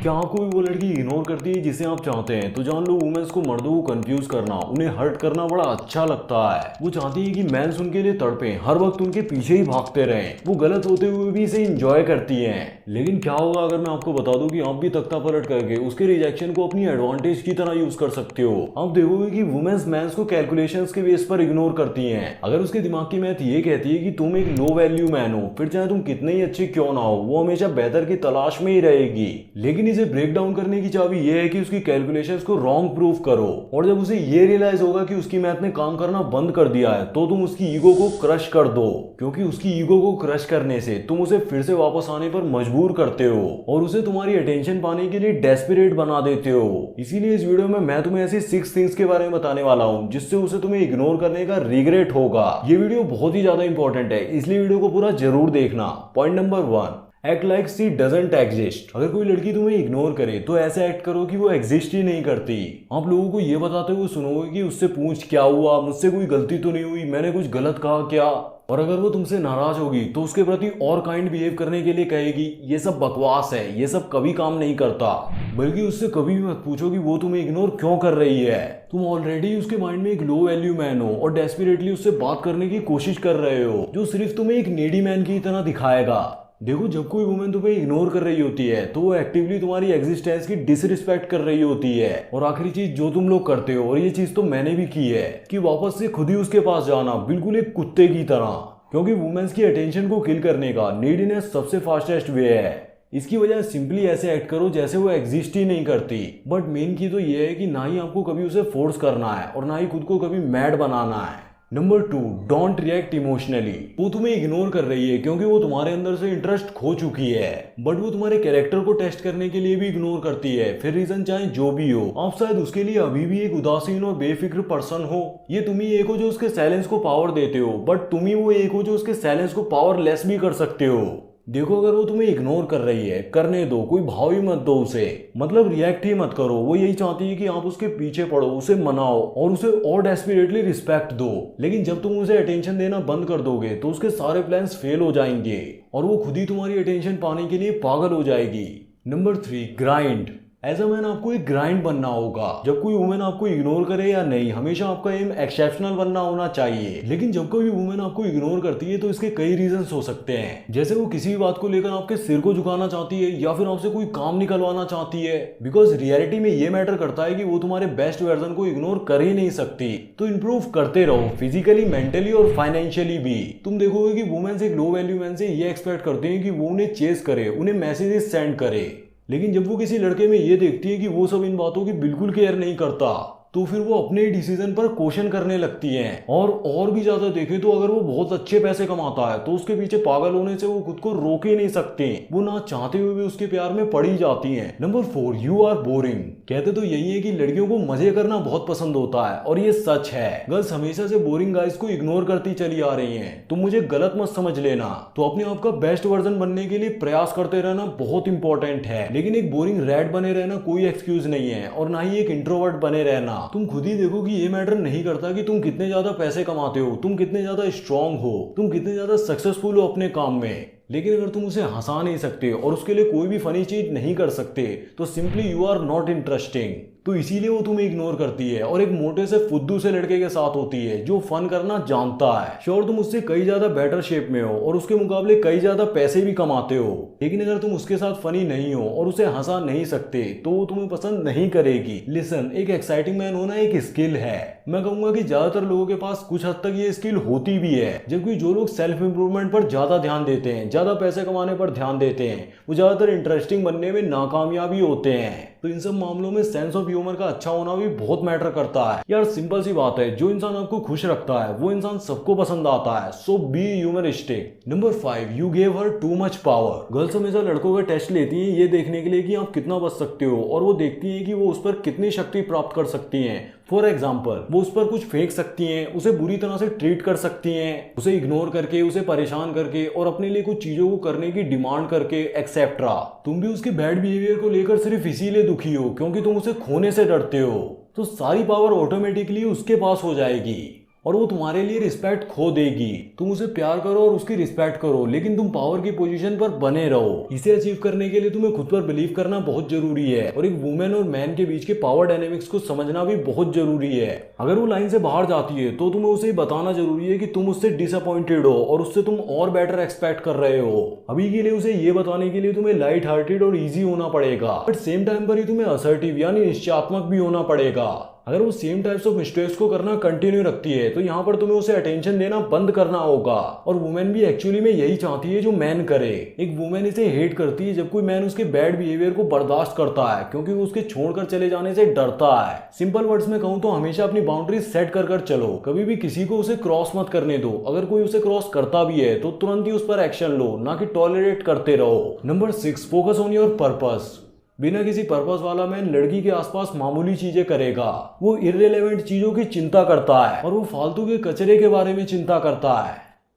क्या आपको भी वो लड़की इग्नोर करती है जिसे आप चाहते हैं? तो जान लो, वुमेन्स को मर्दों को कंफ्यूज करना, उन्हें हर्ट करना बड़ा अच्छा लगता है। वो चाहती है कि मेंस उनके लिए तड़पे, हर वक्त उनके पीछे ही भागते रहें। वो गलत होते हुए भी इसे इंजॉय करती हैं। लेकिन क्या होगा अगर मैं आपको बता दूं कि आप भी तख्ता पलट करके उसके रिजेक्शन को अपनी एडवांटेज की तरह यूज कर सकते हो। आप देखोगे कि वुमेन्स मेंस को कैलकुलेशंस के बेस पर इग्नोर करती हैं। अगर उसके दिमाग की मैथ ये कहती है कि तुम एक लो वैल्यू मैन हो, फिर चाहे तुम कितने ही अच्छे क्यों ना हो, वो हमेशा बेहतर की तलाश में ही रहेगी। लेकिन इसे ब्रेक डाउन करने की चाबी ये है कि उसकी कैलकुलेशंस को रॉन्ग प्रूफ करो। और जब उसे ये रियलाइज होगा कि उसकी मैथ ने काम करना बंद कर दिया है, तो तुम उसकी ईगो को क्रश कर दो, क्योंकि उसकी ईगो को क्रश करने से तुम उसे फिर से वापस आने पर मजबूर करते हो और उसे तुम्हारी अटेंशन पाने के लिए डेस्परेट बना देते हो। इसीलिए इस वीडियो में मैं तुम्हें ऐसी 6 थिंग्स के बारे में बताने वाला हूँ जिससे उसे तुम्हें इग्नोर करने का रिग्रेट होगा। ये वीडियो बहुत ही ज्यादा इंपॉर्टेंट है, इसलिए वीडियो को पूरा जरूर देखना। Point number 1, act like she doesn't exist. अगर कोई लड़की तुम्हें इग्नोर करे तो ऐसे एक्ट करो कि वो एग्जिस्ट ही नहीं करती। आप लोगों को ये बताते हुए सुनोगे कि उससे पूछ क्या हुआ, मुझसे कोई गलती तो नहीं हुई, मैंने कुछ गलत कहा क्या। और अगर वो तुमसे नाराज होगी तो उसके प्रति और काइंड बिहेव करने के लिए कहेगी ये सब बकवास है, ये सब कभी काम नहीं करता। बल्कि उससे कभी भी मत पूछो कि वो तुम्हें इग्नोर क्यों कर रही है। तुम ऑलरेडी उसके माइंड में एक लो वैल्यू मैन हो और डेस्परेटली उससे बात करने की कोशिश कर रहे हो, जो सिर्फ तुम्हें एक नीडी मैन की तरह दिखाएगा। देखो, जब कोई वुमेन तुम्हें इग्नोर कर रही होती है तो वो एक्टिवली तुम्हारी एग्जिस्टेंस की डिसरिस्पेक्ट कर रही होती है। और आखिरी चीज जो तुम लोग करते हो, और ये चीज तो मैंने भी की है, कि वापस से खुद ही उसके पास जाना, बिल्कुल एक कुत्ते की तरह। क्योंकि वुमेन्स की अटेंशन को किल करने का नीडीनेस सबसे फास्टेस्ट वे है। इसकी वजह सिंपली ऐसे एक्ट करो जैसे वो एग्जिस्ट ही नहीं करती। बट मेन की तो ये है कि ना ही आपको कभी उसे फोर्स करना है और ना ही खुद को कभी मैड बनाना है। Number 2, don't react emotionally. वो तुम्हें इग्नोर कर रही है क्योंकि वो तुम्हारे अंदर से इंटरेस्ट खो चुकी है, बट वो तुम्हारे कैरेक्टर को टेस्ट करने के लिए भी इग्नोर करती है, फिर रीजन चाहे जो भी हो। आप शायद उसके लिए अभी भी एक उदासीन और बेफिक्र पर्सन हो। ये तुम ही एक हो जो उसके साइलेंस को पावर देते हो, बट तुम ही वो एक हो जो उसके साइलेंस को पावरलेस भी कर सकते हो। देखो, अगर वो तुम्हें इग्नोर कर रही है, करने दो, कोई भाव ही मत दो उसे, मतलब रिएक्ट ही मत करो। वो यही चाहती है कि आप उसके पीछे पड़ो, उसे मनाओ और उसे और डेस्परेटली रिस्पेक्ट दो। लेकिन जब तुम उसे अटेंशन देना बंद कर दोगे तो उसके सारे प्लान्स फेल हो जाएंगे और वो खुद ही तुम्हारी अटेंशन पाने के लिए पागल हो जाएगी। Number 3, grind. ऐसा मैन आपको एक ग्राइंड बनना होगा। जब कोई वुमेन आपको इग्नोर करे या नहीं, हमेशा आपका एम एक्सेप्शनल बनना होना चाहिए। लेकिन जब कोई वुमेन आपको इग्नोर करती है तो इसके कई रीजंस हो सकते हैं। जैसे वो किसी भी बात को लेकर आपके सिर को झुकाना चाहती है या फिर आपसे कोई काम निकलवाना चाहती है। बिकॉज रियलिटी में ये मैटर करता है कि वो तुम्हारे बेस्ट वर्जन को इग्नोर कर ही नहीं सकती। तो इंप्रूव करते रहो, फिजिकली, मेंटली और फाइनेंशियली भी। तुम देखोगे कि वुमेन्स एक लो वैल्यू मैन से ये एक्सपेक्ट करते हैं कि वो उन्हें चेस करे, उन्हें मैसेजेस सेंड करे। लेकिन जब वो किसी लड़के में ये देखती है कि वो सब इन बातों की बिल्कुल केयर नहीं करता, तो फिर वो अपने डिसीजन पर क्वेश्चन करने लगती हैं। और भी ज्यादा देखें तो अगर वो बहुत अच्छे पैसे कमाता है तो उसके पीछे पागल होने से वो खुद को रोक ही नहीं सकती। वो ना चाहते हुए भी उसके प्यार में पड़ ही जाती हैं। Number 4, you are boring. कहते तो यही है कि लड़कियों को मजे करना बहुत पसंद होता है, और ये सच है। गर्ल्स हमेशा से बोरिंग गाइस को इग्नोर करती चली आ रही हैं। तुम मुझे गलत मत समझ लेना। तो अपने आप का बेस्ट वर्जन बनने के लिए प्रयास करते रहना बहुत इंपॉर्टेंट है। लेकिन एक बोरिंग रैट बने रहना कोई एक्सक्यूज नहीं है, और ना ही एक इंट्रोवर्ट बने रहना। तुम खुद ही देखो कि ये मैटर नहीं करता कि तुम कितने ज्यादा पैसे कमाते हो, तुम कितने ज्यादा स्ट्रांग हो, तुम कितने ज्यादा सक्सेसफुल हो अपने काम में। लेकिन अगर तुम उसे हंसा नहीं सकते और उसके लिए कोई भी फनी चीज नहीं कर सकते तो simply you are not interesting. तो इसीलिए वो तुम्हें इग्नोर करती है और एक मोटे से फुद्दू से लड़के के साथ होती है जो फन करना जानता है। श्योर, तुम उससे कई ज्यादा बेटर शेप में हो और उसके मुकाबले कई ज्यादा पैसे भी कमाते हो, लेकिन अगर तुम उसके साथ फनी नहीं हो और उसे हंसा नहीं सकते तो वो तुम्हें पसंद नहीं करेगी। लिसन, एक एक्साइटिंग मैन होना एक स्किल है। मैं कहूंगा कि ज्यादातर लोगों के पास कुछ हद तक ये स्किल होती भी है, जबकि जो लोग सेल्फ इंप्रूवमेंट पर ज्यादा ध्यान देते हैं, ज्यादा पैसे कमाने पर ध्यान देते हैं, वो ज्यादातर इंटरेस्टिंग बनने में नाकामयाबी होते हैं। तो इन सब मामलों में सेंस ऑफ ह्यूमर का अच्छा होना भी बहुत मैटर करता है। यार सिंपल सी बात है, जो इंसान आपको खुश रखता है वो इंसान सबको पसंद आता है। So be humoristic. Number 5, you gave her too much power. Girls हमेशा लड़कों का टेस्ट लेती हैं ये देखने के लिए कि आप कितना बच सकते हो, और वो देखती हैं कि वो उस पर कितनी शक्ति प्राप्त कर सकती हैं। फॉर एग्जाम्पल, वो उस पर कुछ फेंक सकती हैं, उसे बुरी तरह से ट्रीट कर सकती हैं, उसे इग्नोर करके, उसे परेशान करके और अपने लिए कुछ चीजों को करने की डिमांड करके एक्सेट्रा। तुम भी उसके बैड बिहेवियर को लेकर सिर्फ इसीलिए दुखी हो क्योंकि तुम उसे खोने से डरते हो। तो सारी पावर ऑटोमेटिकली उसके पास हो जाएगी। और वो तुम्हारे लिए रिस्पेक्ट खो देगी। तुम उसे प्यार करो और उसकी रिस्पेक्ट करो, लेकिन तुम पावर की पोजीशन पर बने रहो। इसे अचीव करने के लिए तुम्हें खुद पर बिलीव करना बहुत जरूरी है और एक वुमेन और मैन के बीच के पावर डायनेमिक्स को समझना भी बहुत जरूरी है। अगर वो लाइन से बाहर जाती है तो तुम्हें उसे बताना जरूरी है कि तुम उससे डिसअपॉइंटेड हो और उससे तुम और बेटर एक्सपेक्ट कर रहे हो। अभी के लिए उसे ये बताने के लिए तुम्हें लाइट हार्टेड और इजी होना पड़ेगा, बट सेम टाइम पर ही तुम्हें असर्टिव यानी निश्चयात्मक भी होना पड़ेगा। अगर वो सेम टाइप्स ऑफ मिस्टेक्स को करना कंटिन्यू रखती है तो यहाँ पर तुम्हें उसे अटेंशन देना बंद करना होगा। और वुमेन भी एक्चुअली में यही चाहती है जो मैन करे। एक वुमेन इसे हेट करती है जब कोई मैन उसके बैड बिहेवियर को बर्दाश्त करता है, क्योंकि वो उसके छोड़कर चले जाने से डरता है। सिंपल वर्ड्स में कहूँ तो हमेशा अपनी बाउंड्री सेट कर चलो, कभी भी किसी को उसे क्रॉस मत करने दो। अगर कोई उसे क्रॉस करता भी है तो तुरंत ही उस पर एक्शन लो, ना कि टॉलरेट करते रहो। Number 6, focus on your purpose. बिना किसी पर्पस वाला मैन लड़की के आसपास मामूली चीजें करेगा। वो इररिलेवेंट चीजों की चिंता करता है और वो फालतू के कचरे के बारे में चिंता करता है।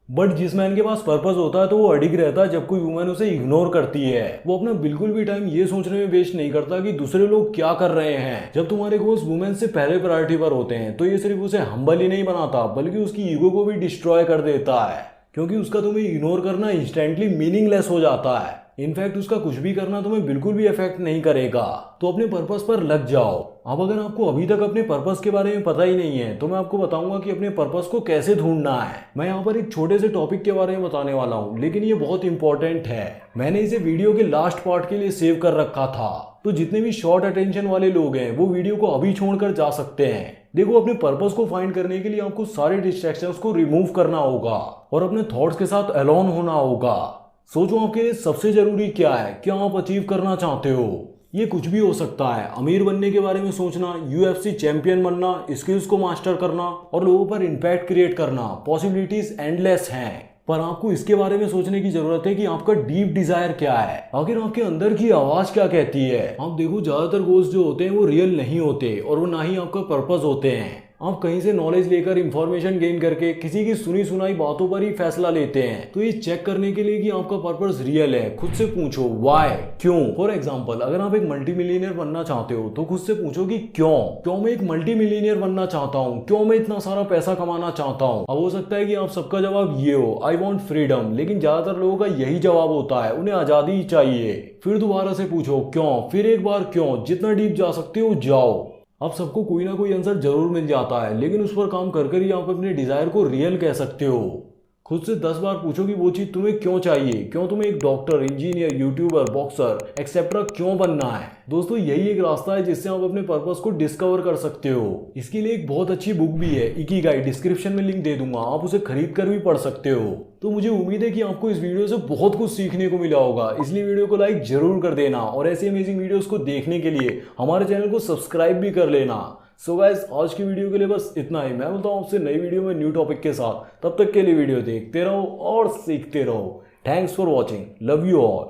बट जिस मैन के पास पर्पस होता है तो वो अडिग रहता है जब कोई वुमेन उसे इग्नोर करती है। वो अपना बिल्कुल भी टाइम ये सोचने में वेस्ट नहीं करता कि दूसरे लोग क्या कर रहे हैं। जब तुम्हारे गोल्स वुमेन से पहले प्रायोरिटी पर होते हैं तो ये सिर्फ उसे हम्बल ही नहीं बनाता बल्कि उसकी ईगो को भी डिस्ट्रॉय कर देता है, क्योंकि उसका तुम्हें इग्नोर करना इंस्टेंटली मीनिंगलेस हो जाता है। इनफैक्ट उसका कुछ भी करना तुम्हें बिल्कुल भी इफेक्ट नहीं करेगा। तो अपने पर्पस पर लग जाओ। अब अगर आपको अभी तक अपने पर्पस के बारे में पता ही नहीं है तो मैं आपको बताऊंगा कि अपने पर्पस को कैसे ढूंढना है। मैं यहाँ पर एक छोटे से टॉपिक के बारे में बताने वाला हूँ, लेकिन ये बहुत इंपॉर्टेंट है। मैंने इसे वीडियो के लास्ट पार्ट के लिए सेव कर रखा था, तो जितने भी शॉर्ट अटेंशन वाले लोग हैं वो वीडियो को अभी छोड़कर जा सकते हैं। देखो, अपने पर्पस को फाइंड करने के लिए आपको सारे डिस्ट्रैक्शंस को रिमूव करना होगा और अपने थॉट्स के साथ अलोन होना होगा। सोचो आपके लिए सबसे जरूरी क्या है, क्या आप अचीव करना चाहते हो। ये कुछ भी हो सकता है। अमीर बनने के बारे में सोचना, UFC चैंपियन बनना, स्किल्स को मास्टर करना और लोगों पर इम्पैक्ट क्रिएट करना। पॉसिबिलिटीज एंडलेस हैं, पर आपको इसके बारे में सोचने की जरूरत है कि आपका डीप डिजायर क्या है, आखिर आपके अंदर की आवाज क्या कहती है। आप देखो, ज्यादातर गोल्स जो होते हैं वो रियल नहीं होते और वो ना ही आपका पर्पस होते हैं। आप कहीं से नॉलेज लेकर इंफॉर्मेशन गेन करके किसी की सुनी सुनाई बातों पर ही फैसला लेते हैं। तो ये चेक करने के लिए कि आपका पर्पस रियल है, खुद से पूछो व्हाई, क्यों। फॉर एग्जांपल, अगर आप एक मल्टी मिलियनियर बनना चाहते हो तो खुद से पूछो कि क्यों मैं एक मल्टी मिलियनियर बनना चाहता हूँ, क्यों मैं इतना सारा पैसा कमाना चाहता हूँ। अब हो सकता है कि आप सबका जवाब ये हो, आई वॉन्ट फ्रीडम, लेकिन ज्यादातर लोगों का यही जवाब होता है, उन्हें आजादी ही चाहिए। फिर दोबारा से पूछो क्यों, फिर एक बार क्यों, जितना डीप जा सकते हो जाओ। अब सबको कोई ना कोई आंसर जरूर मिल जाता है, लेकिन उस पर काम कर ही आप अपने डिजायर को रियल कह सकते हो। खुद से 10 बार पूछो कि वो चीज तुम्हें क्यों चाहिए, क्यों तुम्हें एक doctor, engineer, YouTuber, boxer etcetera क्यों बनना है। दोस्तों, यही एक रास्ता है जिससे आप अपने पर्पस को डिस्कवर कर सकते हो। इसके लिए एक बहुत अच्छी बुक भी है, इकिगाई, डिस्क्रिप्शन में लिंक दे दूंगा, आप उसे खरीद कर भी पढ़ सकते हो। तो मुझे उम्मीद है कि आपको इस वीडियो से बहुत कुछ सीखने को मिला होगा, इसलिए वीडियो को लाइक जरूर कर देना और ऐसी अमेजिंग वीडियोस को देखने के लिए हमारे चैनल को सब्सक्राइब भी कर लेना। सो गाइस, आज की वीडियो के लिए बस इतना ही। मैं मिलता हूँ आपसे नई वीडियो में न्यू टॉपिक के साथ। तब तक के लिए वीडियो देखते रहो और सीखते रहो। Thanks for watching, love you all.